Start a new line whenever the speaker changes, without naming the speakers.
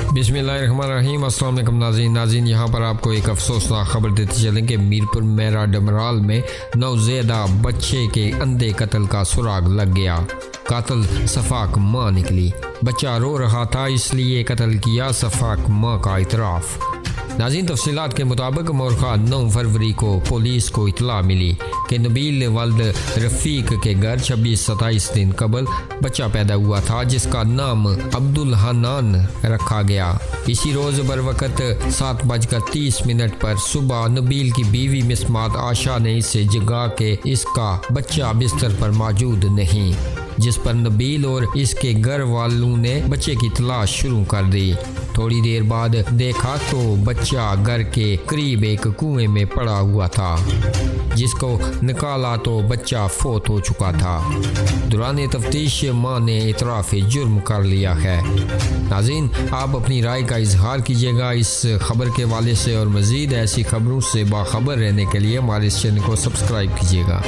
बिस्मिल्लाहिर्रहमानिर्रहीम। अस्सलाम वालेकुम नाज़रीन, यहाँ पर आपको एक अफसोसनाक खबर देते चलें कि मीरपुर मेरा डमराल में नवज़ैदा बच्चे के अंधे कत्ल का सुराग लग गया। कातिल सफाक माँ निकली। बच्चा रो रहा था इसलिए कत्ल किया, सफाक माँ का इतराफ़। नाज़रीन, तफसीलात के मुताबिक मोरखा 9 फरवरी को पुलिस को इतला मिली कि नबील वल्द रफ़ीक के घर 26-27 दिन कबल बच्चा पैदा हुआ था जिसका नाम अब्दुल हन्नान रखा गया। इसी रोज़ बरवक़्त 7:30 पर सुबह नबील की बीवी मिस्मात आशा ने इसे जगा के इसका बच्चा बिस्तर पर मौजूद नहीं, जिस पर नबील और इसके घर वालों ने बच्चे की तलाश शुरू कर दी। थोड़ी देर बाद देखा तो बच्चा घर के करीब एक कुएं में पड़ा हुआ था, जिसको निकाला तो बच्चा फौत हो चुका था। दौरान तफ्तीश माँ ने इतराफ़ जुर्म कर लिया है। नाज़रीन, आप अपनी राय का इजहार कीजिएगा इस खबर के हवाले से, और मज़ीद ऐसी खबरों से बाखबर रहने के लिए हमारे इस चैनल को सब्सक्राइब कीजिएगा।